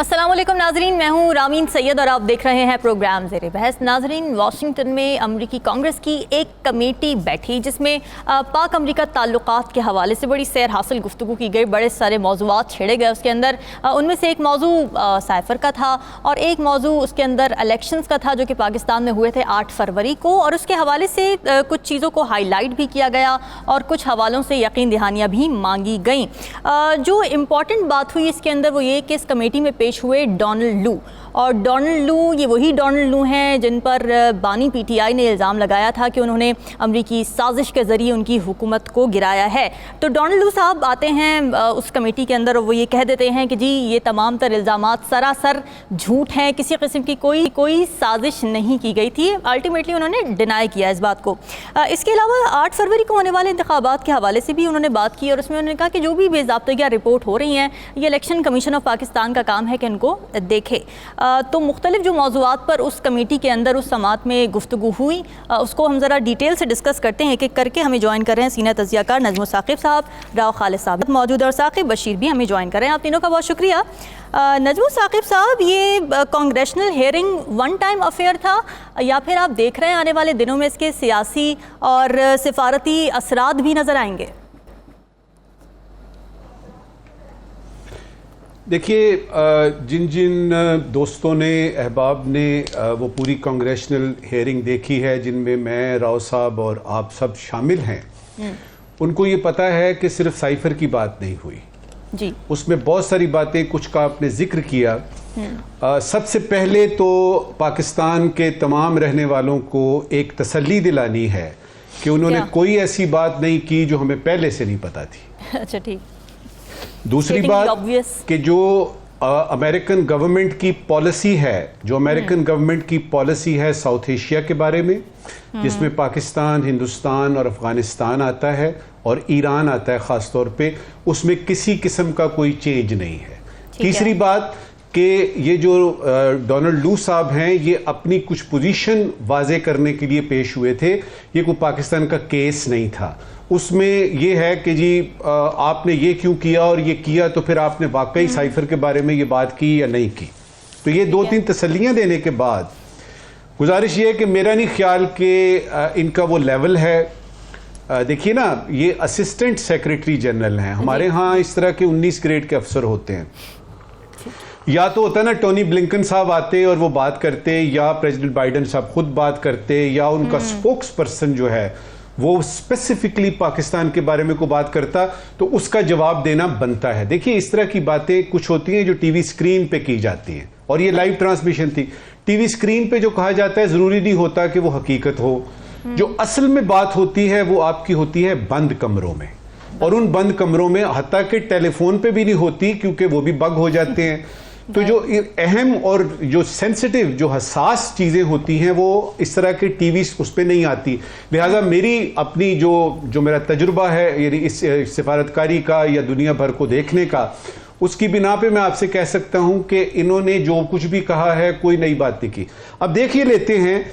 अस्सलाम वालेकुम नाजरीन, मैं हूँ रामीन सैयद और आप देख रहे हैं प्रोग्राम ज़ेरे बहस। नाजरीन, वाशिंगटन में अमरीकी कांग्रेस की एक कमेटी बैठी जिसमें पाक अमरीका ताल्लुकात के हवाले से बड़ी सैर हासिल गुफ्तगू की गई। बड़े सारे मौज़ूआत छेड़े गए उसके अंदर। उनमें से एक मौजू साइफ़र का था और एक मौजू उसके अंदर इलेक्शंस का था जो कि पाकिस्तान में हुए थे 8 फरवरी को, और उसके हवाले से कुछ चीज़ों को हाईलाइट भी किया गया और कुछ हवालों से यकीन दहानियाँ भी मांगी गई। जो इम्पॉर्टेंट बात हुई इसके अंदर वो ये कि इस कमेटी में पेश हुए डोनाल्ड लू, और डोनाल्ड लू ये वही डोनाल्ड लू हैं जिन पर बानी पीटीआई ने इल्ज़ाम लगाया था कि उन्होंने अमरीकी साजिश के ज़रिए उनकी हुकूमत को गिराया है। तो डोनाल्ड लू साहब आते हैं उस कमेटी के अंदर और वो ये कह देते हैं कि जी ये तमाम तर इल्ज़ामात सरासर झूठ हैं, किसी किस्म की कोई साजिश नहीं की गई थी। अल्टीमेटली उन्होंने डिनाई किया इस बात को। इसके अलावा 8 फरवरी को होने वाले इंतखाबात के हवाले से भी उन्होंने बात की और उसमें उन्होंने कहा कि जो भी बेज़ाब्तगियाँ रिपोर्ट हो रही हैं ये इलेक्शन कमीशन ऑफ पाकिस्तान का काम है कि इनको देखे। तो मुख्तलिफ जो मौज़ूआत पर उस कमेटी के अंदर उस समात में गुफ्तगू हुई उसको हम ज़रा डिटेल से डिस्कस करते हैं। एक करके हमें ज्वाइन कर रहे हैं सीनियर तज़कियाकार नजमो साकिब साहब, राव खालिद साहब मौजूद और साकिब बशीर भी हमें ज्वाइन कर रहे हैं। आप तीनों का बहुत शुक्रिया। नजमो साकिब साहब, ये congressional hearing one time affair था या फिर आप देख रहे हैं आने वाले दिनों में इसके सियासी और सिफारती असरात भी नज़र आएंगे? देखिए, जिन जिन दोस्तों ने, अहबाब ने वो पूरी कांग्रेशनल हेयरिंग देखी है जिनमें मैं, राव साहब और आप सब शामिल हैं, उनको ये पता है कि सिर्फ साइफर की बात नहीं हुई जी। उसमें बहुत सारी बातें, कुछ का आपने जिक्र किया। सबसे पहले तो पाकिस्तान के तमाम रहने वालों को एक तसल्ली दिलानी है कि उन्होंने कोई ऐसी बात नहीं की जो हमें पहले से नहीं पता थी। अच्छा, ठीक। दूसरी बात कि जो अमेरिकन गवर्नमेंट की पॉलिसी है, जो अमेरिकन गवर्नमेंट की पॉलिसी है साउथ एशिया के बारे में, जिसमें पाकिस्तान, हिंदुस्तान और अफगानिस्तान आता है और ईरान आता है ख़ास तौर पे, उसमें किसी किस्म का कोई चेंज नहीं है। तीसरी बात कि ये जो डोनाल्ड लू साहब हैं ये अपनी कुछ पोजीशन वाजे करने के लिए पेश हुए थे, ये कोई पाकिस्तान का केस नहीं था। उसमें ये है कि जी आपने ये क्यों किया और ये किया तो फिर आपने वाकई साइफर के बारे में ये बात की या नहीं की। तो ये 2-3 तसल्लियां देने के बाद गुजारिश ये है कि मेरा नहीं ख्याल कि इनका वो लेवल है। देखिए ना, ये असिस्टेंट सेक्रेटरी जनरल हैं हमारे यहाँ, इस तरह के 19 ग्रेड के अफसर होते हैं। या तो होता ना टोनी ब्लिंकन साहब आते और वो बात करते, या प्रेसिडेंट बाइडेन साहब खुद बात करते, या उनका स्पोक्स पर्सन जो है वो स्पेसिफिकली पाकिस्तान के बारे में को बात करता, तो उसका जवाब देना बनता है। देखिए, इस तरह की बातें कुछ होती हैं जो टीवी स्क्रीन पे की जाती हैं, और ये लाइव ट्रांसमिशन थी। टीवी स्क्रीन पे जो कहा जाता है जरूरी नहीं होता कि वो हकीकत हो। जो असल में बात होती है वो आपकी होती है बंद कमरों में, और उन बंद कमरों में हत्ता के टेलीफोन पे भी नहीं होती क्योंकि वो भी बग हो जाते हैं। तो जो अहम और जो सेंसिटिव, जो हसास चीज़ें होती हैं वो इस तरह के टीवी उस पर नहीं आती। लिहाजा मेरी अपनी जो मेरा तजुर्बा है यानी इस सिफारतकारी का या दुनिया भर को देखने का, उसकी बिना पे मैं आपसे कह सकता हूं कि इन्होंने जो कुछ भी कहा है कोई नई बात नहीं की। अब देखिए लेते हैं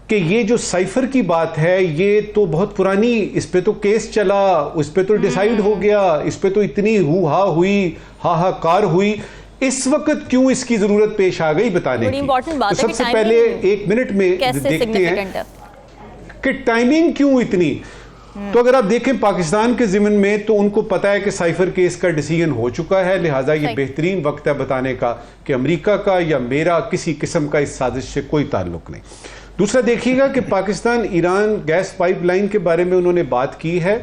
कि ये जो साइफर की बात है ये तो बहुत पुरानी, इस पे तो केस चला, उस पे तो डिसाइड हो गया, इस पे तो इतनी हु-हा हुई, हाहाकार हुई। इस वक्त क्यों इसकी जरूरत पेश आ गई बताने की? तो सबसे पहले 1 मिनट में देखते हैं कि टाइमिंग क्यों इतनी। तो अगर आप देखें पाकिस्तान के ज़िम्न में, तो उनको पता है कि साइफर केस का डिसीजन हो चुका है, लिहाजा ये बेहतरीन वक्त है बताने का कि अमेरिका का या मेरा किसी किस्म का इस साजिश से कोई ताल्लुक नहीं। दूसरा देखिएगा कि पाकिस्तान ईरान गैस पाइपलाइन के बारे में उन्होंने बात की है,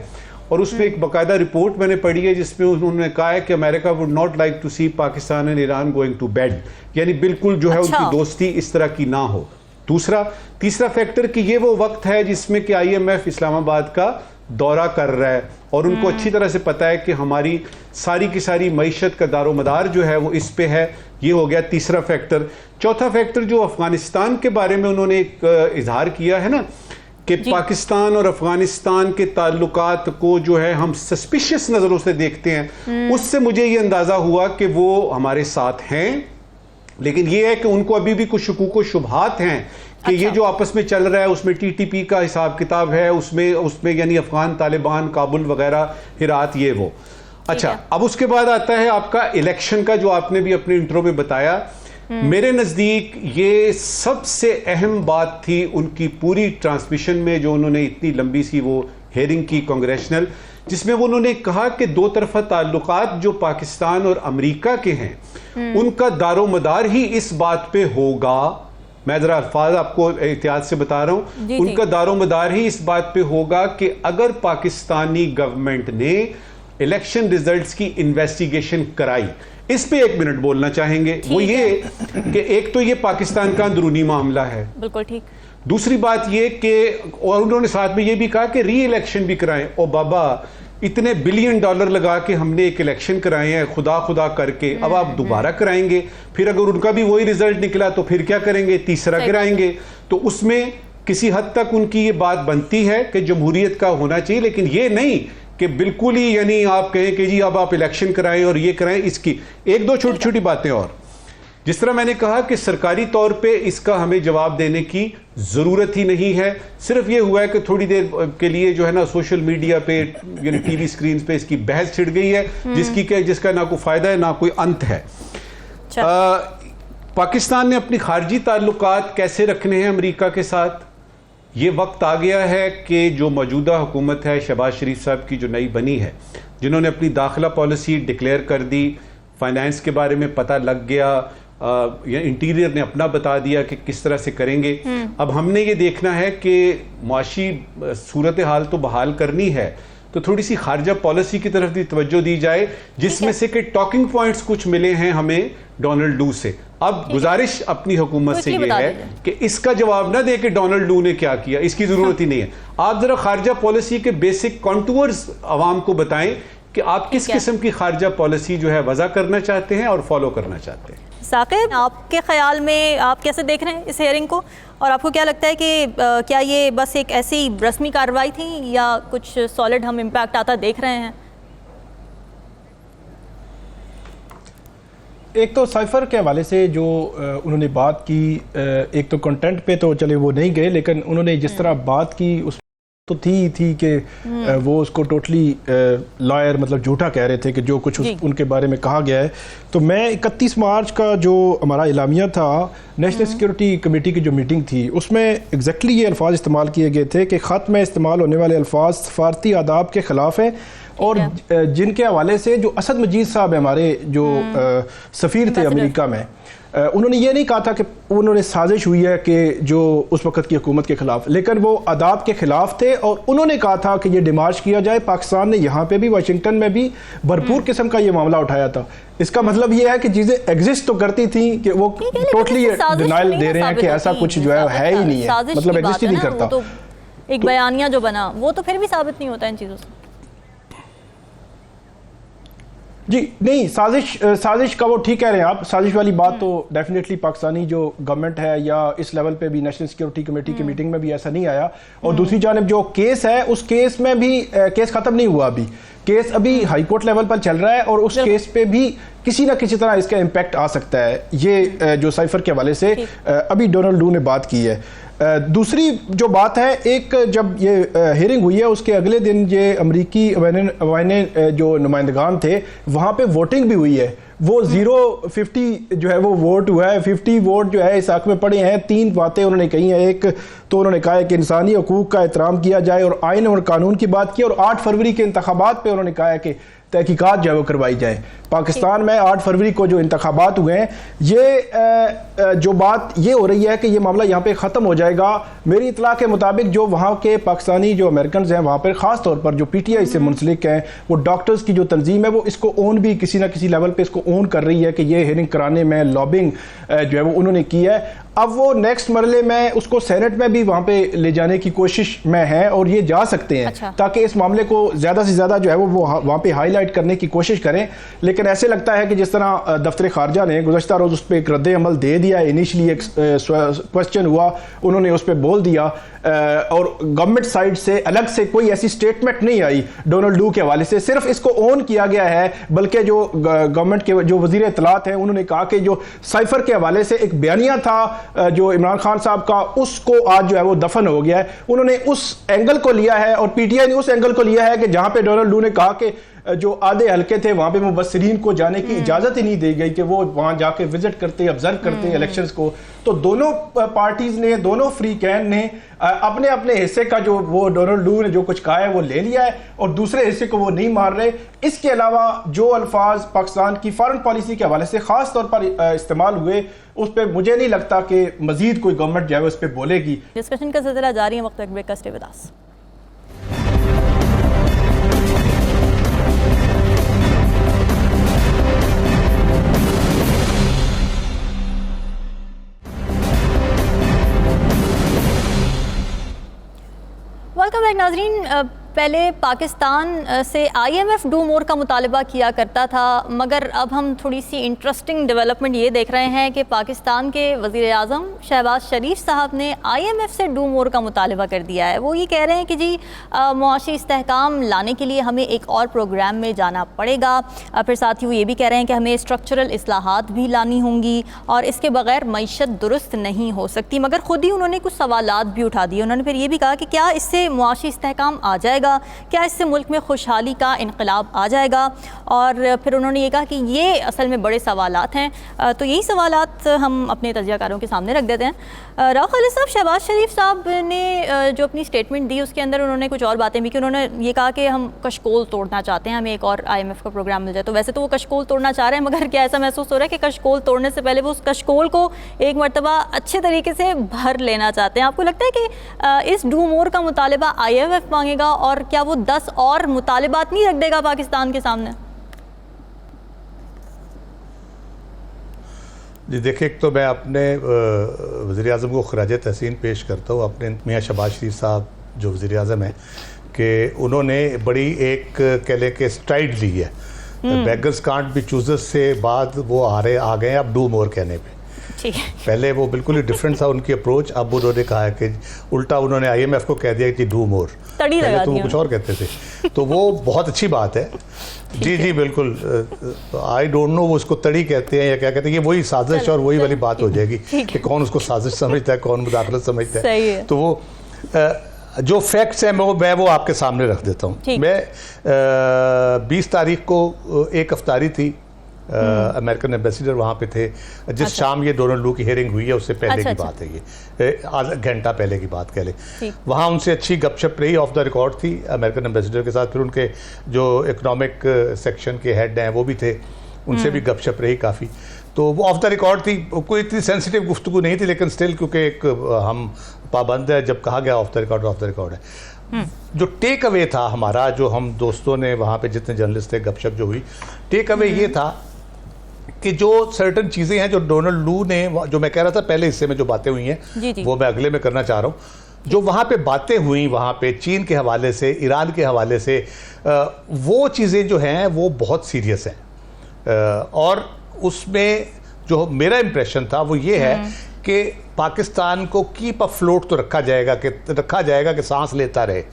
और उसमें एक बाकायदा रिपोर्ट मैंने पढ़ी है जिसमें उन्होंने कहा है कि America would not like to see Pakistan and Iran going to bed, यानी बिल्कुल जो है उनकी दोस्ती इस तरह की ना हो। तीसरा फैक्टर कि ये वो वक्त है जिसमें कि IMF इस्लामाबाद का दौरा कर रहा है, और उनको अच्छी तरह से पता है कि हमारी सारी की सारी मईशत का दारोमदार जो है वो इस पे है। ये हो गया तीसरा फैक्टर। चौथा फैक्टर जो अफगानिस्तान के बारे में उन्होंने एक इजहार किया है ना कि पाकिस्तान और अफगानिस्तान के ताल्लुकात को जो है हम सस्पिशियस नज़रों से देखते हैं, उससे मुझे ये अंदाज़ा हुआ कि वो हमारे साथ हैं, लेकिन ये है कि उनको अभी भी कुछ शकूक व शुबहात हैं कि ये जो आपस में चल रहा है उसमें TTP का हिसाब किताब है, उसमें यानी अफगान तालिबान, काबुल वगैरह, हिरात, ये वो। अच्छा, अब उसके बाद आता है आपका इलेक्शन का, जो आपने भी अपने इंट्रो में बताया। मेरे नजदीक ये सबसे अहम बात थी उनकी पूरी ट्रांसमिशन में, जो उन्होंने इतनी लंबी सी वो हेयरिंग की कांग्रेशनल, जिसमें वो उन्होंने कहा कि दो तरफा ताल्लुकात जो पाकिस्तान और अमेरिका के हैं उनका दारोमदार ही इस बात पे होगा। मैं जरा अल्फाज आपको एहतियात से बता रहा हूं, उनका दारोमदार ही इस बात पे होगा कि अगर पाकिस्तानी गवर्नमेंट ने इलेक्शन रिजल्ट्स की इन्वेस्टिगेशन कराई। इस पे एक मिनट बोलना चाहेंगे, वो ये कि एक तो ये पाकिस्तान का अंदरूनी मामला है, बिल्कुल ठीक। दूसरी बात ये कि, और उन्होंने साथ में ये भी कहा कि री इलेक्शन भी कराएं। ओ बाबा, इतने बिलियन डॉलर लगा के हमने एक इलेक्शन कराए हैं खुदा खुदा करके, अब आप दोबारा कराएंगे, फिर अगर उनका भी वही रिजल्ट निकला तो फिर क्या करेंगे, तीसरा कराएंगे। तो उसमें किसी हद तक उनकी ये बात बनती है कि जमहूरियत का होना चाहिए, लेकिन ये नहीं कि बिल्कुल ही यानी आप कहें कि जी अब आप इलेक्शन कराएं और ये कराएं। इसकी एक दो छोटी छोटी बातें और, जिस तरह मैंने कहा कि सरकारी तौर पे इसका हमें जवाब देने की जरूरत ही नहीं है। सिर्फ ये हुआ है कि थोड़ी देर के लिए जो है ना सोशल मीडिया पे यानी टीवी स्क्रीन पे इसकी बहस छिड़ गई है, जिसका ना कोई फायदा है ना कोई अंत है। पाकिस्तान ने अपनी खारजी ताल्लुकात कैसे रखने हैं अमेरिका के साथ, ये वक्त आ गया है कि जो मौजूदा हुकूमत है शहबाज शरीफ साहब की जो नई बनी है, जिन्होंने अपनी दाखिला पॉलिसी डिक्लेयर कर दी, फाइनेंस के बारे में पता लग गया, या इंटीरियर ने अपना बता दिया कि किस तरह से करेंगे। अब हमने ये देखना है कि मुआशी सूरत हाल तो बहाल करनी है, तो थोड़ी सी खारजा पॉलिसी की तरफ भी तवज्जो दी जाए, जिसमें से कि टॉकिंग पॉइंट्स कुछ मिले हैं हमें डोनाल्ड लू से। अब गुजारिश अपनी हुकूमत से ये है कि इसका जवाब ना दे कि डोनाल्ड लू ने क्या किया, इसकी जरूरत ही नहीं है। आप जरा खारजा पॉलिसी के बेसिक कॉन्टूर्स आवाम को बताएं कि आप किस किस्म की खारजा पॉलिसी जो है वजह करना चाहते हैं और फॉलो करना चाहते हैं। साकिब, आपके ख्याल में आप कैसे देख रहे हैं इस हेयरिंग को, और आपको क्या लगता है कि क्या ये बस एक ऐसी रस्मी कार्रवाई थी या कुछ सॉलिड हम इम्पैक्ट आता देख रहे हैं? एक तो साइफर के हवाले से जो उन्होंने बात की, एक तो कंटेंट पे तो चले वो नहीं गए, लेकिन उन्होंने जिस तरह बात की उस तो थी कि वो उसको टोटली लॉयर मतलब झूठा कह रहे थे कि जो कुछ उनके बारे में कहा गया है। तो मैं 31 मार्च का जो हमारा इलामिया था, नेशनल सिक्योरिटी कमेटी की जो मीटिंग थी, उसमें एग्जैक्टली ये अल्फाज इस्तेमाल किए गए थे कि ख़त में इस्तेमाल होने वाले अल्फाज सफारती आदाब के ख़िलाफ़ हैं, और जिनके हवाले से जो असद मजीद साहब हमारे जो सफ़ीर थे अमेरिका में, उन्होंने ये नहीं कहा था कि उन्होंने साजिश हुई है कि जो उस वक्त की हुकूमत के खिलाफ, लेकिन वो आदाब के खिलाफ थे और उन्होंने कहा था कि ये डिमार्च किया जाए। पाकिस्तान ने यहाँ पे भी, वाशिंगटन में भी भरपूर किस्म का ये मामला उठाया था। इसका मतलब ये है कि चीजें एग्जिस्ट तो करती थी कि वो टोटली डिनाइल दे रहे हैं कि ऐसा कुछ जो है ही नहीं है, मतलब एग्जिस्ट ही नहीं करता। एक बयानिया जो बना वो तो फिर भी साबित नहीं होता इन चीजों से। जी नहीं, साजिश का वो ठीक कह रहे हैं आप, साजिश वाली बात तो डेफिनेटली पाकिस्तानी जो गवर्नमेंट है या इस लेवल पे भी नेशनल सिक्योरिटी कमेटी की मीटिंग में भी ऐसा नहीं आया। और दूसरी जानिब जो केस है, उस केस में भी केस खत्म नहीं हुआ, अभी केस अभी हाई कोर्ट लेवल पर चल रहा है और उस केस पे भी किसी ना किसी तरह इसका इम्पैक्ट आ सकता है। ये जो साइफर के हवाले से अभी डोनाल्ड लू ने बात की है। दूसरी जो बात है, एक जब ये हियरिंग हुई है उसके अगले दिन ये अमरीकी अवाने जो नुमाइंदगान थे वहाँ पे वोटिंग भी हुई है। वो 0-50 जो है वो वोट हुआ है, 50 वोट जो है इस हक में पड़े हैं। 3 बातें उन्होंने कही हैं। एक तो उन्होंने कहा है कि इंसानी हकूक़ का एहतराम किया जाए और आइन और कानून की बात की, और 8 फरवरी के इंतखाबात पे उन्होंने कहा है कि तहकीकात जो है वो करवाई जाए। पाकिस्तान में 8 फरवरी को जो इंतखाबात हुए हैं, ये जो बात ये हो रही है कि ये मामला यहाँ पे ख़त्म हो जाएगा। मेरी इतला के मुताबिक जो वहाँ के पाकिस्तानी जो अमेरिकन हैं वहाँ पर ख़ास तौर पर जो PTI से मुंसलिक हैं, वो डॉक्टर्स की जो तंजीम है वो इसको ओन भी किसी ना किसी लेवल पर इसको ओन कर रही है कि ये हियरिंग कराने में लॉबिंग जो है वो उन्होंने की है। अब वो नेक्स्ट मरले में उसको सेनेट में भी वहाँ पे ले जाने की कोशिश में है और ये जा सकते हैं ताकि इस मामले को ज़्यादा से ज़्यादा जो है वो वहाँ पे हाईलाइट करने की कोशिश करें। लेकिन ऐसे लगता है कि जिस तरह दफ्तर खारजा ने गुज़श्ता रोज़ उस पर एक रद्द अमल दे दिया, इनिशली एक क्वेश्चन हुआ, उन्होंने उस पर बोल दिया और गवर्नमेंट साइड से अलग से कोई ऐसी स्टेटमेंट नहीं आई डोनाल्ड लू के हवाले से, सिर्फ इसको ऑन किया गया है। बल्कि जो गवर्नमेंट के जो वज़ीर इत्तलात हैं उन्होंने कहा कि जो साइफर के हवाले से एक बयानिया था जो इमरान खान साहब का, उसको आज जो है वो दफन हो गया है। उन्होंने उस एंगल को लिया है और PTI ने उस एंगल को लिया है कि जहां पे डोनाल्ड लू ने कहा कि जो आधे हल्के थे वहां पे मुबस्सिरीन को जाने की इजाजत ही नहीं दी गई कि वो वहां जाके विजिट करते, ऑब्जर्व करते इलेक्शंस को। तो दोनों पार्टीज ने, दोनों फ्री कैन ने अपने अपने हिस्से का जो वो डोनाल्ड लू ने जो कुछ कहा है वो ले लिया है और दूसरे हिस्से को वो नहीं मार रहे। इसके अलावा जो अल्फाज पाकिस्तान की फॉरेन पॉलिसी के हवाले से खास तौर पर इस्तेमाल हुए, उस पर मुझे नहीं लगता कि मजीद कोई गवर्नमेंट जो है उस पर बोलेगी। डिस्कशन का सिलसिला जारी है, वक्त ब्रेक का, stay with us. Welcome back नाजरीन। पहले पाकिस्तान से IMF डू मोर का मुतालबा किया करता था, मगर अब हम थोड़ी सी इंटरेस्टिंग डेवलपमेंट ये देख रहे हैं कि पाकिस्तान के वज़ीर आज़म शहबाज शरीफ साहब ने IMF से डू मोर का मुतालबा कर दिया है। वो ये कह रहे हैं कि जी मुआशी इस्तेहकाम लाने के लिए हमें एक और प्रोग्राम में जाना पड़ेगा। फिर साथ ही वो ये भी कह रहे हैं कि हमें स्ट्रक्चरल इस्लाहात भी लानी होंगी और इसके बगैर मईशत दुरुस्त नहीं हो सकती। मगर ख़ुद ही उन्होंने कुछ सवालात भी उठा दिए। उन्होंने फिर ये भी कहा कि क्या इससे मुआशी इस्तेहकाम आ जाएगा, क्या इससे मुल्क में खुशहाली का इनकलाब आ जाएगा। और फिर उन्होंने ये कहा कि ये असल में बड़े सवालात हैं। तो यही सवालात हम अपने तजियाकारों के सामने रख देते हैं। राव खालिद साहब, शहबाज शरीफ साहब ने जो अपनी स्टेटमेंट दी उसके अंदर उन्होंने कुछ और बातें भी की। उन्होंने ये कहा कि हम कशकोल तोड़ना चाहते हैं, हमें एक और IMF का प्रोग्राम मिल जाए। तो वैसे तो वो कशकोल तोड़ना चाह रहे हैं, मगर क्या ऐसा महसूस हो रहा है कि कशकोल तोड़ने से पहले वो उस कशकोल को एक मरतबा अच्छे तरीके से भर लेना चाहते हैं? आपको लगता है कि इस डू मोर का मुतालबा IMF मांगेगा और क्या वो 10 और मुतालिबात नहीं रख देगा पाकिस्तान के सामने? जी देखिए, एक तो मैं अपने वज़ीर आज़म को खराज तहसीन पेश करता हूँ, अपने मियाँ शहबाज शरीफ साहब जो वज़ीर आज़म हैं, कि उन्होंने बड़ी एक कह लें कि स्ट्राइड ली है। बेगर्स कांट बी चूजर्स से बाद वो आ गए अब डू मोर कहने पे। पहले वो बिल्कुल ही डिफरेंट था उनकी अप्रोच। अब उन्होंने कहा है कि उल्टा उन्होंने IMF को कह दिया कि डू मोर, पहले तो वो कुछ और कहते थे। तो वो बहुत अच्छी बात है। जी बिल्कुल। आई डोंट नो वो उसको तड़ी कहते हैं या क्या कहते हैं, ये वही साजिश और वही वाली बात हो जाएगी कि कौन उसको साजिश समझता है, कौन मुदाखलत समझता है। तो वो जो फैक्ट्स हैं मैं वो आपके सामने रख देता हूँ। मैं 20 तारीख को एक अफ्तारी थी, अमेरिकन एम्बेसडर वहाँ पे थे जिस शाम ये डोनाल्ड लू की हियरिंग हुई है, उससे पहले की बात है, ये आधा घंटा पहले की बात कह लें। वहाँ उनसे अच्छी गपशप रही, ऑफ द रिकॉर्ड थी अमेरिकन एम्बेसडर के साथ। फिर उनके जो इकोनॉमिक सेक्शन के हेड हैं वो भी थे, उनसे भी गपशप रही काफ़ी। तो वो ऑफ द रिकॉर्ड थी, कोई इतनी सेंसिटिव गुफ्तगू नहीं थी, लेकिन स्टिल क्योंकि एक हम पाबंद है, जब कहा गया ऑफ द रिकॉर्ड है। जो टेक अवे था हमारा, जो हम दोस्तों ने वहाँ पे जितने जर्नलिस्ट थे, गपशप जो हुई, टेक अवे ये था कि जो सर्टन चीज़ें हैं जो डोनाल्ड लू ने, जो मैं कह रहा था पहले हिस्से में जो बातें हुई हैं वो मैं अगले में करना चाह रहा हूँ। जो वहाँ पे बातें हुई, वहाँ पे चीन के हवाले से, ईरान के हवाले से, वो चीज़ें जो हैं वो बहुत सीरियस हैं। और उसमें जो मेरा इम्प्रेशन था वो ये है कि पाकिस्तान को कीप अफ्लोट तो रखा जाएगा कि सांस लेता रहे,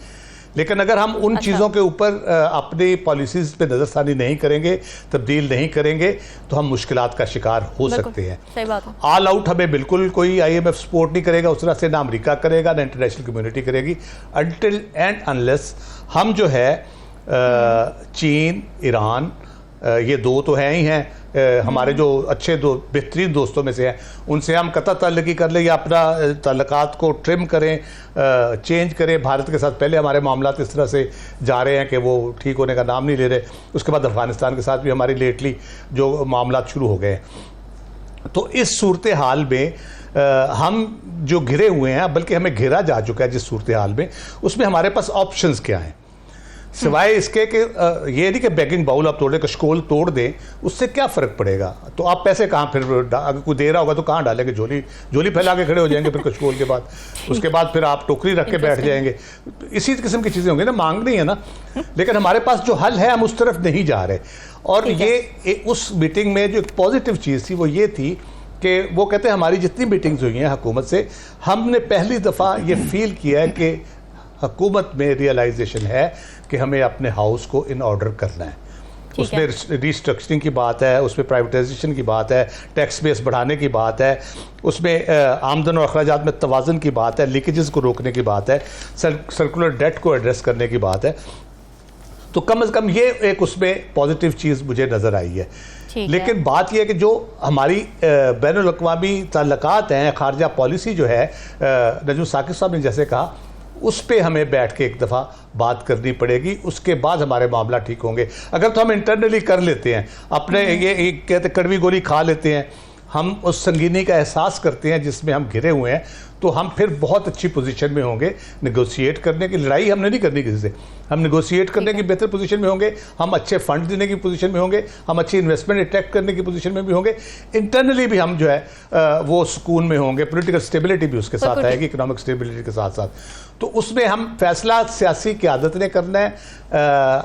लेकिन अगर हम उन चीज़ों के ऊपर अपनी पॉलिसीज़ पे नज़रसानी नहीं करेंगे, तब्दील नहीं करेंगे, तो हम मुश्किलात का शिकार हो सकते हैं। सही बात है। ऑल आउट हमें बिल्कुल कोई IMF सपोर्ट नहीं करेगा उस तरह से, ना अमेरिका करेगा ना इंटरनेशनल कम्युनिटी करेगी, अनटिल एंड अनलेस हम जो है चीन, ईरान, ये दो तो हैं ही हैं, हमारे जो अच्छे बेहतरीन दोस्तों में से हैं, उनसे हम कतई ताल्लुकी कर लें या अपना ताल्लुकात को ट्रिम करें, चेंज करें। भारत के साथ पहले हमारे मामलात इस तरह से जा रहे हैं कि वो ठीक होने का नाम नहीं ले रहे। उसके बाद अफ़गानिस्तान के साथ भी हमारी लेटली जो मामलात शुरू हो गए हैं। तो इस सूरत हाल में हम जो घिरे हुए हैं, बल्कि हमें घेरा जा चुका है जिस सूरत हाल में, उसमें हमारे पास ऑप्शंस क्या हैं सिवाय इसके कि ये नहीं कि बैगिंग बाउल आप तोड़ दें, कशकोल तोड़ दें, उससे क्या फ़र्क पड़ेगा। तो आप पैसे कहाँ, फिर अगर कोई दे रहा होगा तो कहाँ डालेंगे? झोली फैला के खड़े हो जाएंगे फिर कशकोल के बाद। उसके बाद फिर आप टोकरी रख के बैठ जाएंगे। इसी किस्म की चीज़ें होंगी ना, मांगनी है ना। लेकिन हमारे पास जो हल है हम उस तरफ नहीं जा रहे। और ये उस मीटिंग में जो एक पॉजिटिव चीज़ थी वो ये थी कि वो कहते हैं हमारी जितनी मीटिंग्स हुई हैं हुकूमत से, हमने पहली दफ़ा ये फील किया है कि हुकूमत में रियलाइजेशन है कि हमें अपने हाउस को इन ऑर्डर करना है। उसमें रिस्ट्रक्चरिंग की बात है, उसमें प्राइवेटाइजेशन की बात है, टैक्स बेस बढ़ाने की बात है, उसमें आमदन और अखराजात में तवाज़ुन की बात है, लीकेजेस को रोकने की बात है, सर्कुलर डेट को एड्रेस करने की बात है। तो कम से कम ये एक उसमें पॉजिटिव चीज़ मुझे नज़र आई है। लेकिन बात यह है कि जो हमारी बैनुल-अक़वामी ताल्लुकात हैं, खारजा पॉलिसी जो है, नजम साकिब साहब ने जैसे कहा, उस पे हमें बैठ के एक दफ़ा बात करनी पड़ेगी, उसके बाद हमारे मामला ठीक होंगे। अगर तो हम इंटरनली कर लेते हैं, अपने ये कहते कड़वी गोली खा लेते हैं, हम उस संगीनी का एहसास करते हैं जिसमें हम घिरे हुए हैं, तो हम फिर बहुत अच्छी पोजीशन में होंगे नेगोशिएट करने की। लड़ाई हमने नहीं करनी किसी से, हम नेगोशिएट करने की बेहतर पोजीशन में होंगे, हम अच्छे फंड देने की पोजीशन में होंगे, हम अच्छी इन्वेस्टमेंट अट्रैक्ट करने की पोजीशन में भी होंगे, इंटरनली भी हम जो है वो सुकून में होंगे, पॉलिटिकल स्टेबिलिटी भी उसके साथ आएगी, इकोनॉमिक स्टेबिलिटी के साथ साथ। तो उसमें हम फैसला सियासी क़यादत ने करना है,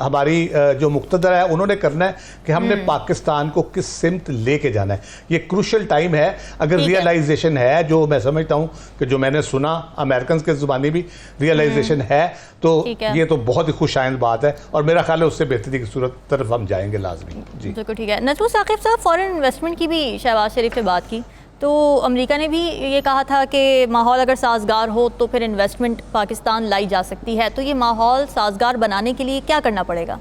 हमारी जो मुक़्तदर है उन्होंने करना है कि हमने पाकिस्तान को किस सिमत लेके जाना है। ये क्रूशल टाइम है। अगर रियलाइजेशन है, जो मैं समझता हूँ कि जो मैंने सुना अमेरिकन के ज़ुबानी भी रियलाइजेशन है, तो ये तो बहुत ही खुशाइंद बात है, और मेरा ख्याल है उससे बेहतरी की सूरत तरफ हम जाएंगे लाजमी। जी बिल्कुल ठीक है। नजमुल साकिब साहब, फॉरेन इन्वेस्टमेंट की भी शहबाज शरीफ ने बात की, तो अमेरिका ने भी ये कहा था कि माहौल अगर साजगार हो तो फिर इन्वेस्टमेंट पाकिस्तान लाई जा सकती है। तो ये माहौल साजगार बनाने के लिए क्या करना पड़ेगा?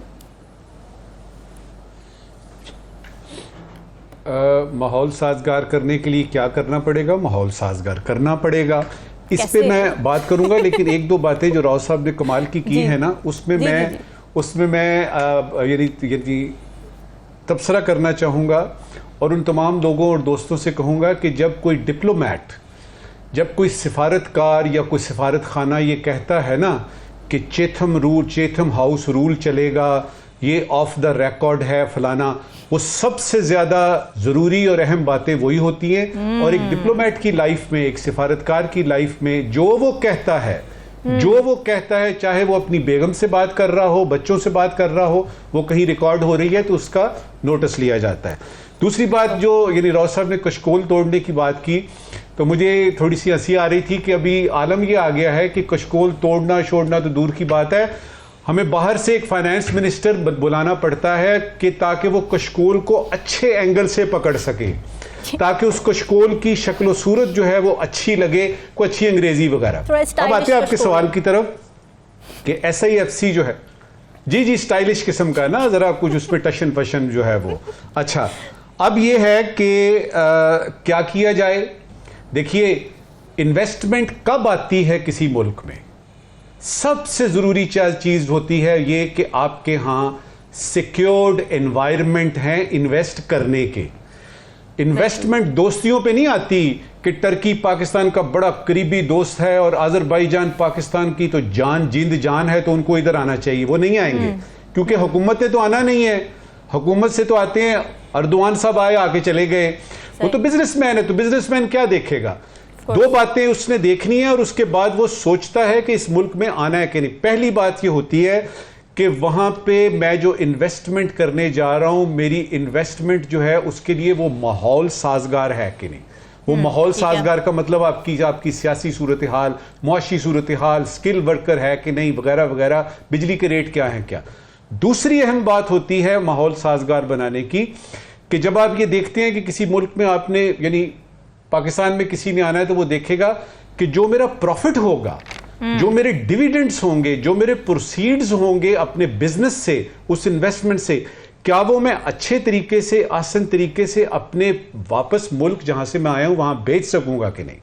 माहौल साजगार करने के लिए क्या करना पड़ेगा? माहौल साजगार करना पड़ेगा। इस पे मैं बात करूंगा, लेकिन एक दो बातें जो राव साहब ने कमाल की है ना, उसमें मैं यदि तबसरा करना चाहूँगा और उन तमाम लोगों और दोस्तों से कहूँगा कि जब कोई डिप्लोमेट, जब कोई सिफारतकार या कोई सिफारत खाना ये कहता है ना कि चेथम हाउस रूल चलेगा, ये ऑफ द रिकॉर्ड है फलाना, वो सबसे ज़्यादा ज़रूरी और अहम बातें वही होती हैं। और एक डिप्लोमेट की लाइफ में, एक सिफारतकार की लाइफ में जो वो कहता है, चाहे वो अपनी बेगम से बात कर रहा हो, बच्चों से बात कर रहा हो, वो कहीं रिकॉर्ड हो रही है तो उसका नोटिस लिया जाता है। दूसरी बात, जो यानी राव साहब ने कशकोल तोड़ने की बात की, तो मुझे थोड़ी सी हंसी आ रही थी कि अभी आलम ये आ गया है कि कशकोल तोड़ना छोड़ना तो दूर की बात है, हमें बाहर से एक फाइनेंस मिनिस्टर बुलाना पड़ता है कि ताकि वो कशकोल को अच्छे एंगल से पकड़ सके, ताकि उस कशकोल की शक्ल सूरत जो है वो अच्छी लगे, कोई अच्छी अंग्रेजी वगैरह। अब आते हैं आपके सवाल की तरफ कि SIFC जो है, जी स्टाइलिश किस्म का ना, जरा कुछ उस पर टशन फशन जो है वो। अच्छा, अब ये है कि क्या किया जाए। देखिए, इन्वेस्टमेंट कब आती है किसी मुल्क में? सबसे जरूरी चीज होती है ये कि आपके यहां सिक्योर्ड एनवायरनमेंट है इन्वेस्ट करने के। इन्वेस्टमेंट दोस्तियों पे नहीं आती कि टर्की पाकिस्तान का बड़ा करीबी दोस्त है और अजरबैजान पाकिस्तान की तो जिंद जान है, तो उनको इधर आना चाहिए। वो नहीं आएंगे, क्योंकि हुकूमत ने तो आना नहीं है। हुकूमत से तो आते हैं, अर्दवान साहब आए, आके चले गए, वो तो बिजनेसमैन है, तो बिजनेसमैन क्या देखेगा? दो बातें उसने देखनी है और उसके बाद वो सोचता है कि इस मुल्क में आना है कि नहीं। पहली बात ये होती है कि वहां पे मैं जो इन्वेस्टमेंट करने जा रहा हूं, मेरी इन्वेस्टमेंट जो है उसके लिए वो माहौल साजगार है कि नहीं। वो माहौल साजगार का मतलब आपकी सियासी सूरत हाल, मुआशी सूरत हाल, स्किल वर्कर है कि नहीं, वगैरह वगैरह, बिजली के रेट क्या हैं क्या। दूसरी अहम बात होती है माहौल साजगार बनाने की कि जब आप ये देखते हैं कि किसी मुल्क में आपने, यानी पाकिस्तान में किसी ने आना है, तो वो देखेगा कि जो मेरा प्रॉफिट होगा, जो मेरे डिविडेंड्स होंगे, जो मेरे प्रोसीड्स होंगे अपने बिजनेस से, उस इन्वेस्टमेंट से, क्या वो मैं अच्छे तरीके से, आसान तरीके से अपने वापस मुल्क जहां से मैं आया हूं वहां बेच सकूंगा कि नहीं।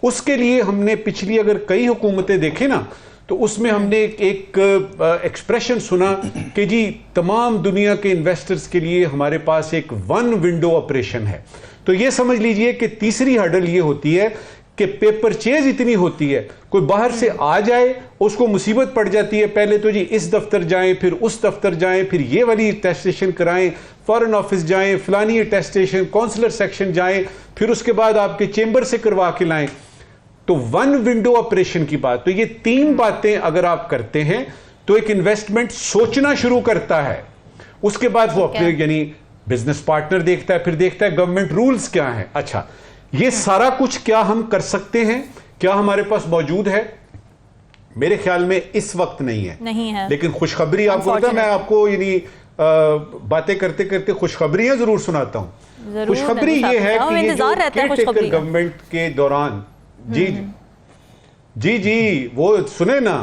उसके लिए हमने पिछली अगर कई हुकूमतें देखें ना, तो उसमें हमने एक एक्सप्रेशन सुना कि जी तमाम दुनिया के इन्वेस्टर्स के लिए हमारे पास एक वन विंडो ऑपरेशन है। तो ये समझ लीजिए कि तीसरी हर्डल ये होती है कि पेपर चेज इतनी होती है, कोई बाहर से आ जाए, उसको मुसीबत पड़ जाती है, पहले तो जी इस दफ्तर जाएं, फिर उस दफ्तर जाएं, फिर ये वाली टेस्टेशन कराएं, फॉरेन ऑफिस जाएं, फलानी टेस्टेशन, काउंसलर सेक्शन जाएं, फिर उसके बाद आपके चेंबर से करवा के लाएं। तो वन विंडो ऑपरेशन की बात, तो ये तीन बातें अगर आप करते हैं तो एक इन्वेस्टमेंट सोचना शुरू करता है। उसके बाद वो अपने यानी बिजनेस पार्टनर देखता है, फिर देखता है गवर्नमेंट रूल्स क्या हैं। अच्छा, ये सारा कुछ क्या हम कर सकते हैं, क्या हमारे पास मौजूद है? मेरे ख्याल में इस वक्त नहीं है। लेकिन खुशखबरी आपको पता, मैं आपको यानी बातें करते करते खुशखबरियां जरूर सुनाता हूं। खुशखबरी ये है कि ये जो केयरटेकर गवर्नमेंट के दौरान जी वो सुने ना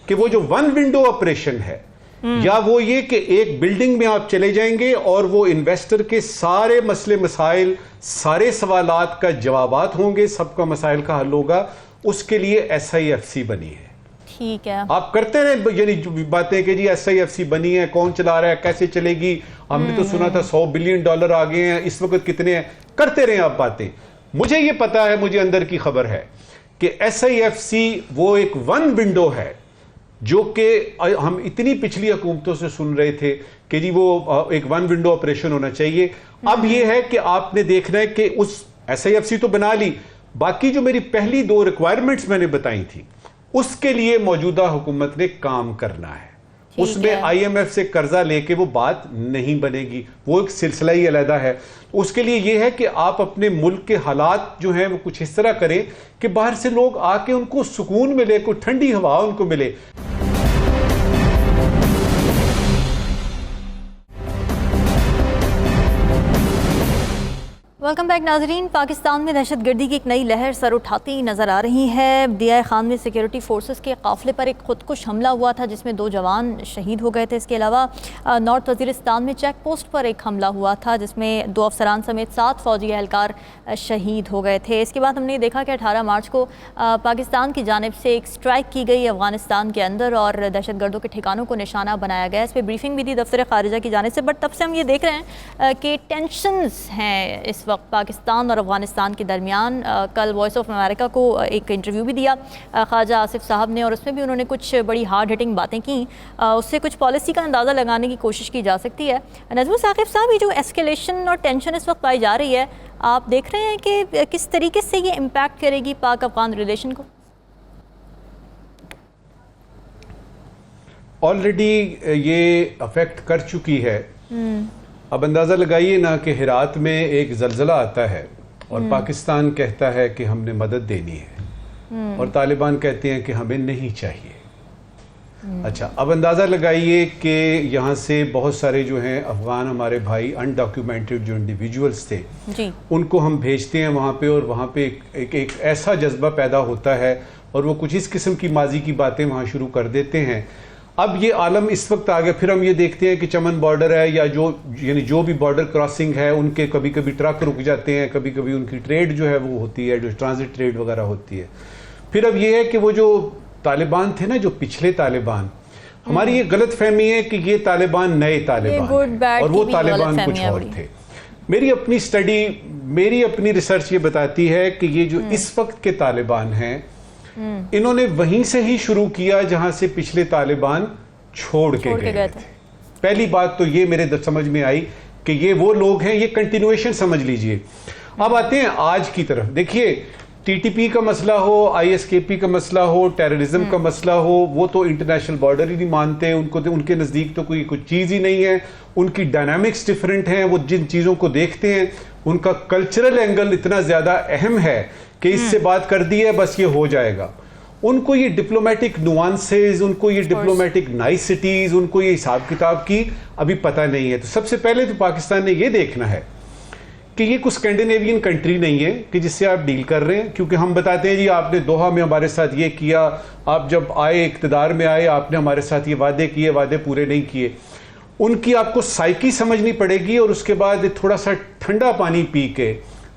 कि वो जो वन विंडो ऑपरेशन है, या वो ये कि एक बिल्डिंग में आप चले जाएंगे और वो इन्वेस्टर के सारे मसले मसाइल, सारे सवालात का जवाबात होंगे, सबका मसाइल का हल होगा। उसके लिए SIFC बनी है। ठीक है, आप करते रहे यानी बातें कि जी SIFC बनी है, कौन चला रहा है, कैसे चलेगी, हमने तो सुना था $100 बिलियन आ गए हैं, इस वक्त कितने हैं, करते रहे आप बातें। मुझे ये पता है, मुझे अंदर की खबर है कि SIFC वो एक वन विंडो है जो कि हम इतनी पिछली हुकूमतों से सुन रहे थे कि जी वो एक वन विंडो ऑपरेशन होना चाहिए। अब ये है कि आपने देखना है कि उस SIFC तो बना ली, बाकी जो मेरी पहली 2 रिक्वायरमेंट्स मैंने बताई थी उसके लिए मौजूदा हुकूमत ने काम करना है। उसमें IMF से कर्जा लेके वो बात नहीं बनेगी, वो एक सिलसिला ही अलग है। उसके लिए ये है कि आप अपने मुल्क के हालात जो हैं वो कुछ इस तरह करें कि बाहर से लोग आके उनको सुकून मिले, कोई ठंडी हवा उनको मिले। वेलकम बैक नाजरीन। पाकिस्तान में दहशतगर्दी की एक नई लहर सर उठाती नज़र आ रही है। दिया खान में सिक्योरिटी फोर्सेस के काफ़िले पर एक खुदकुश हमला हुआ था जिसमें 2 जवान शहीद हो गए थे। इसके अलावा नॉर्थ वज़ीरिस्तान में चेक पोस्ट पर एक हमला हुआ था जिसमें 2 अफसरान समेत 7 फ़ौजी एहलकार शहीद हो गए थे। इसके बाद हमने देखा कि 18 मार्च को पाकिस्तान की जानिब से एक स्ट्राइक की गई अफ़गानिस्तान के अंदर और दहशतगर्दों के ठिकानों को निशाना बनाया गया। इस पर ब्रीफिंग भी दी दफ्तर ख़ारिजा की जानिब से। बट तब से हम ये देख रहे हैं कि टेंशंस हैं इस वक्त पाकिस्तान और अफ़गानिस्तान के दरमियान। कल वॉइस ऑफ अमेरिका को एक इंटरव्यू भी दिया ख्वाजा आसिफ साहब ने और उसमें भी उन्होंने कुछ बड़ी हार्ड हिटिंग बातें की। उससे कुछ पॉलिसी का अंदाज़ा लगाने की कोशिश की जा सकती है। नज़मुल साकिब साहब, ये जो एस्केलेशन और टेंशन इस वक्त पाई जा रही है, आप देख रहे हैं कि किस तरीके से ये इम्पैक्ट करेगी पाक अफ़गान रिलेशन को? ऑलरेडी ये अफेक्ट कर चुकी है। अब अंदाज़ा लगाइए ना कि हिरात में एक ज़लज़ला आता है और पाकिस्तान कहता है कि हमने मदद देनी है और तालिबान कहते हैं कि हमें नहीं चाहिए। अच्छा, अब अंदाज़ा लगाइए कि यहाँ से बहुत सारे जो हैं अफ़गान हमारे भाई अनडॉक्यूमेंटेड जो इंडिविजुअल्स थे जी, उनको हम भेजते हैं वहाँ पे और वहाँ पे एक ऐसा जज्बा पैदा होता है और वो कुछ इस किस्म की माजी की बातें वहाँ शुरू कर देते हैं। अब ये आलम इस वक्त आ गया। फिर हम ये देखते हैं कि चमन बॉर्डर है या जो भी बॉर्डर क्रॉसिंग है उनके कभी कभी ट्रक रुक जाते हैं, कभी कभी उनकी ट्रेड जो है वो होती है, जो ट्रांजिट ट्रेड वगैरह होती है। फिर अब ये है कि वो जो तालिबान थे ना, जो पिछले तालिबान, हमारी ये गलत फहमी है कि ये तालिबान नए तालिबान हैं और वो तालिबान कुछ और थे। मेरी अपनी स्टडी, मेरी अपनी रिसर्च ये बताती है कि ये जो इस वक्त के तालिबान हैं इन्होंने वहीं से ही शुरू किया जहां से पिछले तालिबान छोड़ के गए थे। पहली बात तो ये मेरे समझ में आई कि ये वो लोग हैं, ये कंटिन्यूएशन समझ लीजिए। अब आते हैं आज की तरफ। देखिए, TTP का मसला हो, ISKP का मसला हो, टेररिज्म का मसला हो, वो तो इंटरनेशनल बॉर्डर ही नहीं मानते। उनको उनके नज़दीक तो कोई कुछ चीज़ ही नहीं है। उनकी डायनामिक्स डिफरेंट हैं। वो जिन चीज़ों को देखते हैं उनका कल्चरल एंगल इतना ज़्यादा अहम है कि इससे बात कर दी है बस ये हो जाएगा। उनको ये डिप्लोमेटिक नुआंसेस, उनको ये डिप्लोमेटिक नाइसिटीज, उनको ये हिसाब किताब की अभी पता नहीं है। तो सबसे पहले तो पाकिस्तान ने ये देखना है कि ये कुछ स्कैंडिनेवियन कंट्री नहीं है कि जिससे आप डील कर रहे हैं। क्योंकि हम बताते हैं जी आपने दोहा में हमारे साथ ये किया, आप जब आए इक़्तिदार में आए आपने हमारे साथ ये वादे किए, वादे पूरे नहीं किए। उनकी आपको साइकी समझनी पड़ेगी और उसके बाद थोड़ा सा ठंडा पानी पी के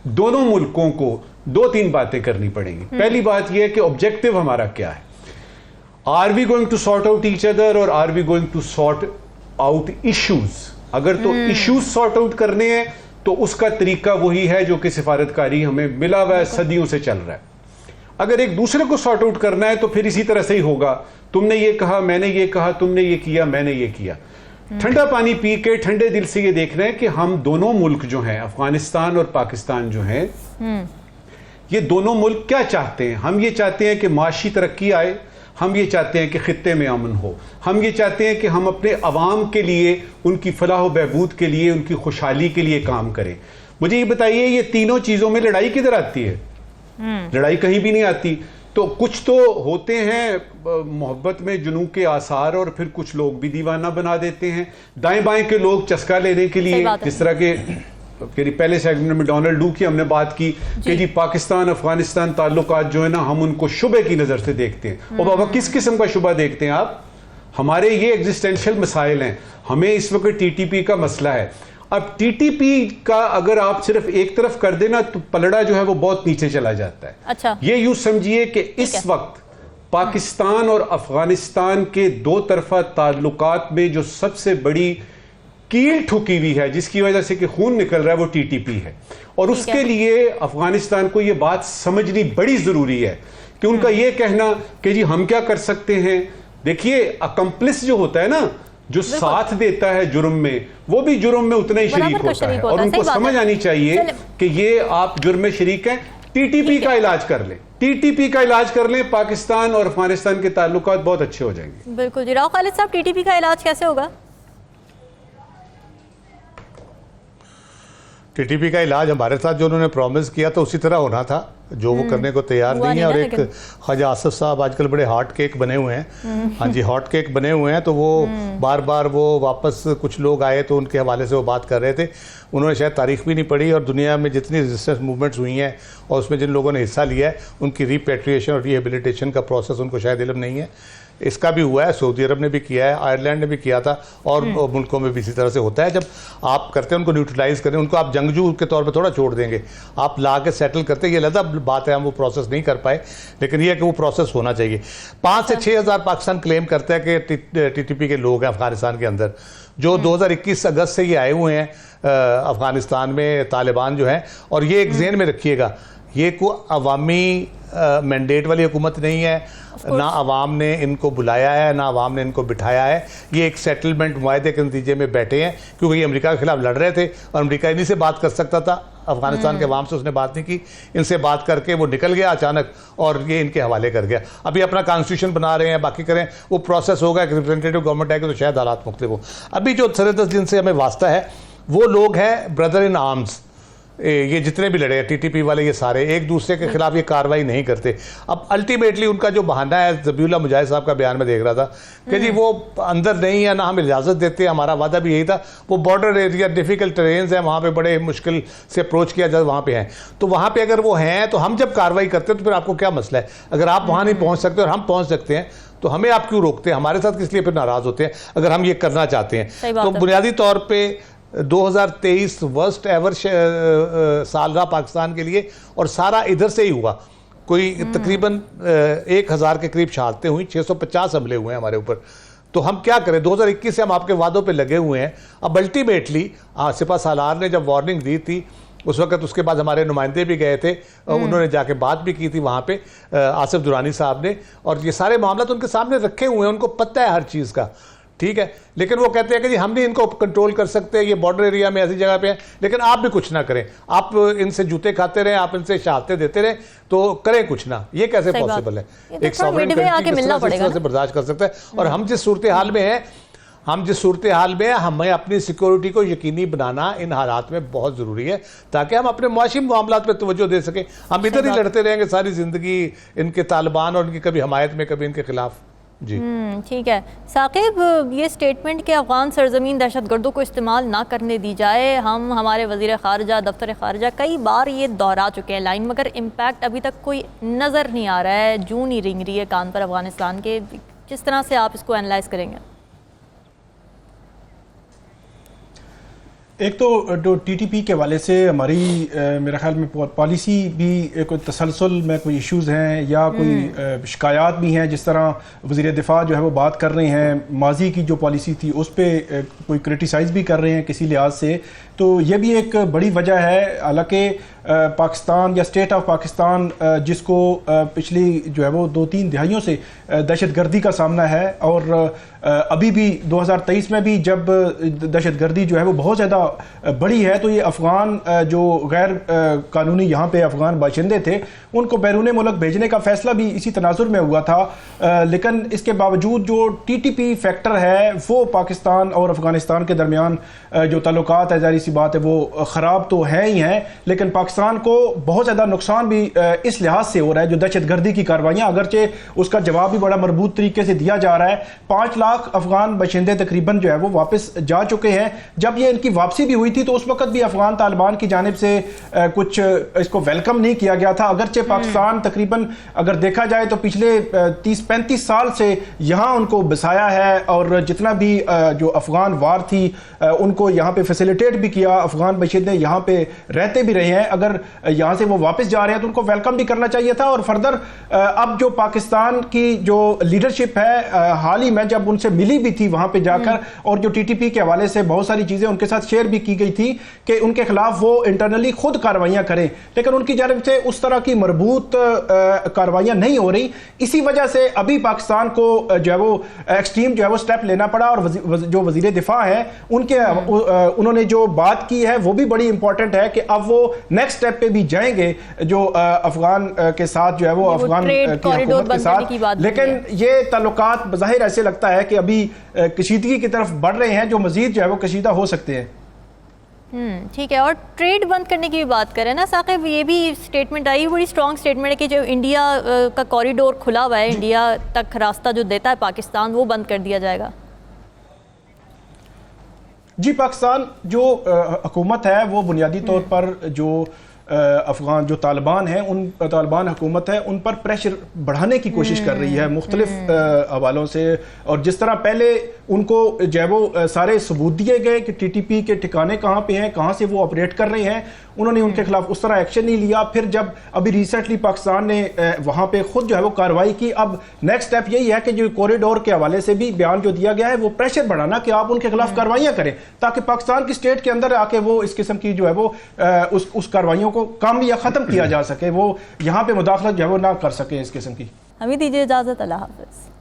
दोनों मुल्कों को 2-3 बातें करनी पड़ेंगी। पहली बात यह है कि ऑब्जेक्टिव हमारा क्या है। Are we going to sort out each other और are we going to sort out issues? अगर तो इश्यूज सॉर्ट आउट करने हैं तो उसका तरीका वही है जो कि सिफारतकारी हमें मिला हुआ है, सदियों से चल रहा है। अगर एक दूसरे को सॉर्ट आउट करना है तो फिर इसी तरह से ही होगा। तुमने ये कहा, मैंने ये कहा, तुमने ये किया, मैंने ये किया। ठंडा पानी पी के ठंडे दिल से ये देख रहे हैं कि हम दोनों मुल्क जो हैं, अफगानिस्तान और पाकिस्तान जो हैं, ये दोनों मुल्क क्या चाहते हैं। हम ये चाहते हैं कि माशी तरक्की आए, हम ये चाहते हैं कि खित्ते में अमन हो, हम ये चाहते हैं कि हम अपने अवाम के लिए, उनकी फलाह बहबूद के लिए, उनकी खुशहाली के लिए काम करें। मुझे ये बताइए, ये तीनों चीज़ों में लड़ाई किधर आती है? लड़ाई कहीं भी नहीं आती। तो कुछ तो होते हैं मोहब्बत में जुनून के आसार और फिर कुछ लोग भी दीवाना बना देते हैं। दाएं बाएं के लोग चस्का लेने के लिए, जिस तरह के पहले सेगमेंट में डोनाल्ड डू की हमने बात की कि जी पाकिस्तान अफगानिस्तान ताल्लुकात जो है ना, हम उनको शुबे की नज़र से देखते हैं। और बाबा किस किस्म का शुबा देखते हैं आप? हमारे ये एग्जिस्टेंशियल मसाइल हैं। हमें इस वक्त टीटीपी का मसला है। अब टीटीपी का अगर आप सिर्फ एक तरफ कर देना तो पलड़ा जो है वो बहुत नीचे चला जाता है। अच्छा, ये यूं समझिए कि इस वक्त पाकिस्तान और अफगानिस्तान के दो तरफा ताल्लुकात में जो सबसे बड़ी कील ठुकी हुई है, जिसकी वजह से कि खून निकल रहा है, वो टीटीपी है। और उसके लिए अफगानिस्तान को ये बात समझनी बड़ी जरूरी है कि उनका ये कहना कि जी हम क्या कर सकते हैं। देखिए, अकम्प्लिस जो होता है ना, जो साथ देता है जुर्म में, वो भी जुर्म में उतना ही शरीक होता है। और उनको समझ आनी चाहिए कि ये आप जुर्म में शरीक हैं। टीटीपी का इलाज कर लें, टीटीपी का इलाज कर लें, पाकिस्तान और अफगानिस्तान के ताल्लुकात बहुत अच्छे हो जाएंगे। बिल्कुल जी। राव खालिद साहब, टीटीपी का इलाज कैसे होगा? टीटीपी का इलाज हमारे साथ जो उन्होंने प्रॉमिस किया था उसी तरह होना था, जो वो करने को तैयार नहीं है। और एक ख्वाजा आसिफ साहब आजकल बड़े हॉट केक बने हुए हैं। हाँ जी, हॉट केक बने हुए हैं। तो वो बार बार वो वापस, कुछ लोग आए तो उनके हवाले से वो बात कर रहे थे। उन्होंने शायद तारीख भी नहीं पढ़ी, और दुनिया में जितनी रेजिस्टेंस मूवमेंट्स हुई हैं और उसमें जिन लोगों ने हिस्सा लिया है, उनकी रिपेट्रिएशन और रिहेबिलिटेशन का प्रोसेस उनको शायद इल्म नहीं है। इसका भी हुआ है, सऊदी अरब ने भी किया है, आयरलैंड ने भी किया था, और मुल्कों में भी इसी तरह से होता है। जब आप करते हैं उनको न्यूट्रलाइज करें, उनको आप जंगजू के तौर पे थोड़ा छोड़ देंगे, आप ला के सेटल करते हैं। ये अलग बात है, हम वो प्रोसेस नहीं कर पाए, लेकिन ये है कि वो प्रोसेस होना चाहिए। 5 से 6 हज़ार पाकिस्तान क्लेम करता है कि टीटीपी के लोग हैं अफगानिस्तान के अंदर, जो 2021 अगस्त से ये आए हुए हैं अफगानिस्तान में, तालिबान जो हैं। और ये एक ज़हन में रखिएगा, ये कोई अवामी मैंडेट वाली हुकूमत नहीं है, ना अवाम ने इनको बुलाया है, ना अवाम ने इनको बिठाया है। ये एक सेटलमेंट मुआहदे के नतीजे में बैठे हैं, क्योंकि ये अमेरिका के खिलाफ लड़ रहे थे और अमेरिका इन्हीं से बात कर सकता था। अफगानिस्तान के अवाम से उसने बात नहीं की, इनसे बात करके वो निकल गया अचानक और ये इनके हवाले कर गया। अभी अपना कॉन्स्टिट्यूशन बना रहे हैं, बाकी करें, वो प्रोसेस होगा। एक रिप्रेजेंटेटिव गवर्नमेंट आएगी तो शायद हालात मुख्तलिफ हो। अभी जो सरदस्त जिनसे हमें वास्ता है वो लोग हैं ब्रदर इन आर्म्स। ये जितने भी लड़े हैं टीटीपी वाले, ये सारे एक दूसरे के खिलाफ ये कार्रवाई नहीं करते। अब अल्टीमेटली उनका जो बहाना है, ज़बीउल्लाह मुजाहिद साहब का बयान में देख रहा था कि जी वो अंदर नहीं है, ना हम इजाज़त देते, हमारा वादा भी यही था। वो बॉर्डर एरिया, डिफ़िकल्ट टेरेन्स हैं, वहाँ पे बड़े मुश्किल से अप्रोच किया जाए, वहाँ पे हैं। तो वहाँ पे अगर वो हैं तो हम जब कार्रवाई करते हैं तो फिर आपको क्या मसला है? अगर आप वहाँ नहीं पहुँच सकते और हम पहुँच सकते हैं तो हमें आप क्यों रोकते हैं? हमारे साथ किस लिए फिर नाराज़ होते हैं अगर हम ये करना चाहते हैं? तो बुनियादी तौर पर 2023 वर्स्ट एवर साल रहा पाकिस्तान के लिए, और सारा इधर से ही हुआ। कोई तकरीबन 1000 के करीब शहादतें हुई, 650 हमले हुए हैं हमारे ऊपर। तो हम क्या करें? 2021 से हम आपके वादों पे लगे हुए हैं। अब अल्टीमेटली सिपा सालार ने जब वार्निंग दी थी उस वक्त, उसके बाद हमारे नुमाइंदे भी गए थे, उन्होंने जाके बात भी की थी वहाँ पे आसिफ दुरानी साहब ने, और ये सारे मामला तो उनके सामने रखे हुए हैं, उनको पता है हर चीज़ का, ठीक है। लेकिन वो कहते हैं कि जी हम नहीं इनको कंट्रोल कर सकते, ये बॉर्डर एरिया में ऐसी जगह पे है, लेकिन आप भी कुछ ना करें, आप इनसे जूते खाते रहें, आप इनसे शहादतें देते रहें, तो करें कुछ ना। ये कैसे पॉसिबल है? एक सॉवरेन कंट्री किस तरह से बर्दाश्त कर सकता है? और हम जिस सूरत हाल में हैं, हमें अपनी सिक्योरिटी को यकीनी बनाना इन हालात में बहुत ज़रूरी है, ताकि हम अपने मुआशी मामलात पर तवज्जो दे सकें। हम इधर ही लड़ते रहेंगे सारी ज़िंदगी, इनके तालिबान और इनकी कभी हमायत में, कभी इनके खिलाफ। जी ठीक है। साकिब, ये स्टेटमेंट के अफगान सरजमीन दहशतगर्दों को इस्तेमाल ना करने दी जाए, हम हमारे वज़ीर ख़ारजा, दफ्तर ख़ारजा कई बार ये दोहरा चुके हैं लाइन, मगर इम्पैक्ट अभी तक कोई नज़र नहीं आ रहा है, जूं नहीं रिंग रही है कान पर अफगानिस्तान के। किस तरह से आप इसको एनालाइज करेंगे? एक तो जो टीटीपी के हवाले से हमारी मेरे ख्याल में पॉलिसी भी कोई तसलसल में कोई इश्यूज़ हैं या कोई शिकायत भी हैं, जिस तरह वज़ीर दिफा जो है वो बात कर रहे हैं, माजी की जो पॉलिसी थी उस पर कोई क्रिटिसाइज़ भी कर रहे हैं किसी लिहाज से, तो ये भी एक बड़ी वजह है। हालांकि पाकिस्तान या स्टेट ऑफ पाकिस्तान जिसको पिछली जो है वो 2-3 दिहाइयों से दहशतगर्दी का सामना है, और अभी भी 2023 में भी जब दहशतगर्दी जो है वो बहुत ज़्यादा बड़ी है, तो ये अफ़गान जो गैर कानूनी यहाँ पे अफ़गान बाशिंदे थे उनको बैरून मुल्क भेजने का फ़ैसला भी इसी तनाजुर में हुआ था। लेकिन इसके बावजूद जो टीटीपी फैक्टर है वो पाकिस्तान और अफ़गानिस्तान के दरमियान जो ताल्लुकात है, जाहिर सी बात है वो ख़राब तो है ही हैं, लेकिन पाकिस्तान को बहुत ज़्यादा नुकसान भी इस लिहाज से हो रहा है, जो दहशतगर्दी की कार्रवाइयाँ, अगरचे उसका जवाब भी बड़ा मजबूत तरीके से दिया जा रहा है। 5 लाख अफगान बशिंदे तकरीबन जो है वो वापस जा चुके हैं। जब ये इनकी वापसी भी हुई थी तो उस वक्त भी अफगान तालिबान की जानिब से कुछ इसको वेलकम नहीं किया गया था। अगरचे पाकिस्तान तकरीबन अगर देखा जाए तो पिछले 30-35 साल से यहाँ उनको बसाया है और जितना भी जो अफगान वार थी उनको यहाँ पे फैसिलिटेट भी किया। अफगान बशिंदे यहाँ पे रहते भी रहे हैं। अगर यहाँ से वो वापस जा रहे हैं तो उनको वेलकम भी करना चाहिए था। और फर्दर अब जो पाकिस्तान की जो लीडरशिप है, हाल ही में जब उनसे मिली भी थी वहाँ पे जाकर, और जो टीटीपी के हवाले से बहुत सारी चीज़ें उनके साथ शेयर भी की गई थी कि उनके खिलाफ वो इंटरनली खुद कार्रवाइयाँ करें, लेकिन उनकी जानब से उस तरह की मरबूत कार्रवाइयाँ नहीं हो रही। इसी वजह से अभी पाकिस्तान को जो है वो एक्सट्रीम जो है वो स्टेप लेना पड़ा। और जो वजीर दिफा है उनके उन्होंने जो बात की है वो भी बड़ी इंपॉर्टेंट है कि अब वो नेक्स्ट स्टेप पे भी जाएंगे जो अफगान के साथ जो है वो अफगान की हुकूमत के साथ। लेकिन ये ताल्लुकात बज़ाहिर ऐसे लगता है कि अभी कशीदगी की तरफ बढ़ रहे हैं, जो मजीद जो है वो कशीदा हो सकते हैं। ठीक है। और ट्रेड बंद करने की भी बात करें ना साकिब, ये भी स्टेटमेंट आई, बड़ी स्ट्रॉन्ग स्टेटमेंट है कि जो इंडिया का कॉरिडोर खुला हुआ है, इंडिया तक रास्ता जो देता है पाकिस्तान, वो बंद कर दिया जाएगा। जी, पाकिस्तान जो हुकूमत है वो बुनियादी तौर पर जो अफगान जो तालिबान है, उन तालिबान हुकूमत है उन पर प्रेशर बढ़ाने की कोशिश कर रही है मुख्तलिफ हवालों से। और जिस तरह पहले उनको जो है वो सारे सबूत दिए गए कि टीटीपी के ठिकाने कहाँ पे हैं, कहाँ से वो ऑपरेट कर रहे हैं, उन्होंने उनके खिलाफ उस तरह एक्शन नहीं लिया। फिर जब अभी रिसेंटली पाकिस्तान ने वहाँ पे खुद जो है वो कार्रवाई की, अब नेक्स्ट स्टेप यही है कि जो कॉरिडोर के हवाले से भी बयान जो दिया गया है वो प्रेशर बढ़ाना कि आप उनके खिलाफ कार्रवाइयाँ करें, ताकि पाकिस्तान की स्टेट के अंदर आके वो इस किस्म की जो है वो उस कार्रवाइयों को कम या ख़त्म किया जा सके, वो यहाँ पे मुदाखलत जो है वो ना कर सके इस किस्म की। हमें दीजिए इजाज़त, अल्लाह हाफ़िज़।